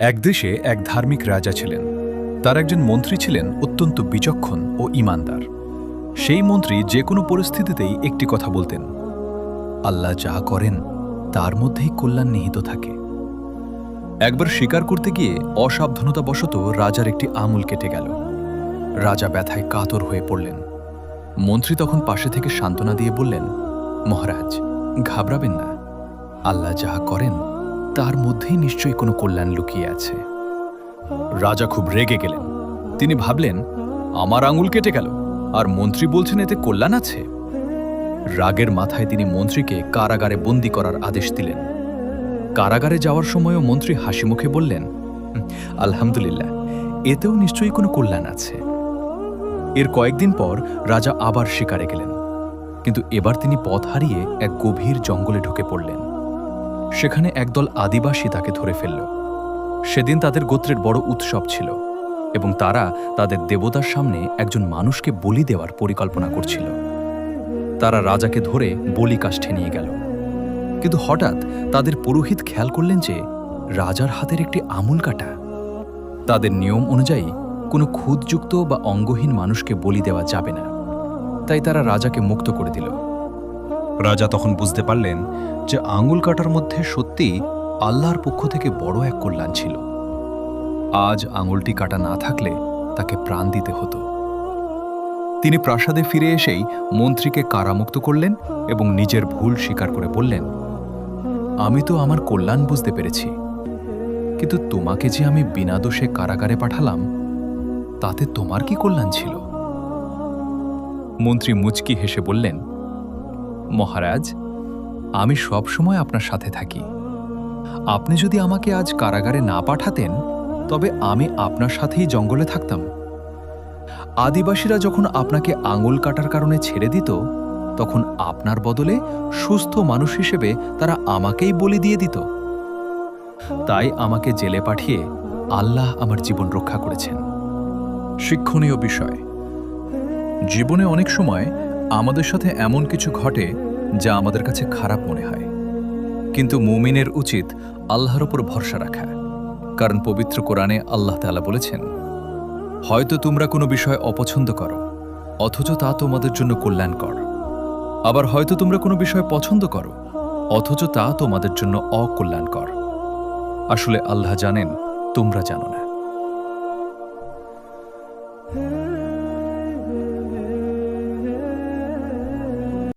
এক দেশে এক ধার্মিক রাজা ছিলেন। তার একজন মন্ত্রী ছিলেন অত্যন্ত বিচক্ষণ ও ঈমানদার। সেই মন্ত্রী যে কোনো পরিস্থিতিতেই একটি কথা বলতেন, আল্লাহ যা করেন তার মধ্যেই কল্যাণ নিহিত থাকে। একবার শিকার করতে গিয়ে অসাবধানতাবশত রাজার একটি আঙুল কেটে গেল। রাজা ব্যথায় কাতর হয়ে পড়লেন। মন্ত্রী তখন পাশে থেকে সান্ত্বনা দিয়ে বললেন, মহারাজ, ঘাবড়াবেন না, আল্লাহ যা করেন তার মধ্যেই নিশ্চয়ই কোনো কল্যাণ লুকিয়ে আছে। রাজা খুব রেগে গেলেন। তিনি ভাবলেন, আমার আঙুল কেটে গেল আর মন্ত্রী বলছেন এতে কল্যাণ আছে। রাগের মাথায় তিনি মন্ত্রীকে কারাগারে বন্দী করার আদেশ দিলেন। কারাগারে যাওয়ার সময়ও মন্ত্রী হাসি মুখে বললেন, আলহামদুলিল্লাহ, এতেও নিশ্চয়ই কোনো কল্যাণ আছে। এর কয়েকদিন পর রাজা আবার শিকারে গেলেন, কিন্তু এবার তিনি পথ হারিয়ে এক গভীর জঙ্গলে ঢুকে পড়লেন। সেখানে একদল আদিবাসী তাকে ধরে ফেলল। সেদিন তাদের গোত্রের বড় উৎসব ছিল এবং তারা তাদের দেবতার সামনে একজন মানুষকে বলি দেওয়ার পরিকল্পনা করছিল। তারা রাজাকে ধরে বলি কাষ্ঠে নিয়ে গেল, কিন্তু হঠাৎ তাদের পুরোহিত খেয়াল করলেন যে রাজার হাতের একটি আঙুল কাটা। তাদের নিয়ম অনুযায়ী কোনো খুঁতযুক্ত বা অঙ্গহীন মানুষকে বলি দেওয়া যাবে না, তাই তারা রাজাকে মুক্ত করে দিল। রাজা তখন বুঝতে পারলেন যে আঙুল কাটার মধ্যে সত্যিই আল্লাহর পক্ষ থেকে বড় এক কল্যাণ ছিল। আজ আঙুলটি কাটা না থাকলে তাকে প্রাণ দিতে হতো। তিনি প্রাসাদে ফিরে এসেই মন্ত্রীকে কারামুক্ত করলেন এবং নিজের ভুল স্বীকার করে বললেন, আমি তো আমার কল্যাণ বুঝতে পেরেছি, কিন্তু তোমাকে যে আমি বিনা দোষে কারাগারে পাঠালাম তাতে তোমার কি কল্যাণ ছিল? মন্ত্রী মুচকি হেসে বললেন, মহারাজ, আমি সব সময় আপনার সাথে থাকি। আপনি যদি আমাকে আজ কারাগারে না পাঠাতেন তবে আমি আপনার সাথেই জঙ্গলে থাকতাম। আদিবাসীরা যখন আপনাকে আঙুল কাটার কারণে ছেড়ে দিত তখন আপনার বদলে সুস্থ মানুষ হিসেবে তারা আমাকেই বলি দিয়ে দিত। তাই আমাকে জেলে পাঠিয়ে আল্লাহ আমার জীবন রক্ষা করেছেন। শিক্ষণীয় বিষয়, জীবনে অনেক সময় আমাদের সাথে এমন কিছু ঘটে যা আমাদের কাছে খারাপ মনে হয়, কিন্তু মুমিনের উচিত আল্লাহর উপর ভরসা রাখা। কারণ পবিত্র কোরআনে আল্লাহ তাআলা বলেছেন, হয়তো তোমরা কোনো বিষয় অপছন্দ করো অথচ তা তোমাদের জন্য কল্যাণকর, আবার হয়তো তোমরা কোনো বিষয় পছন্দ করো অথচ তা তোমাদের জন্য অকল্যাণকর। আসলে আল্লাহ জানেন, তোমরা জানো না।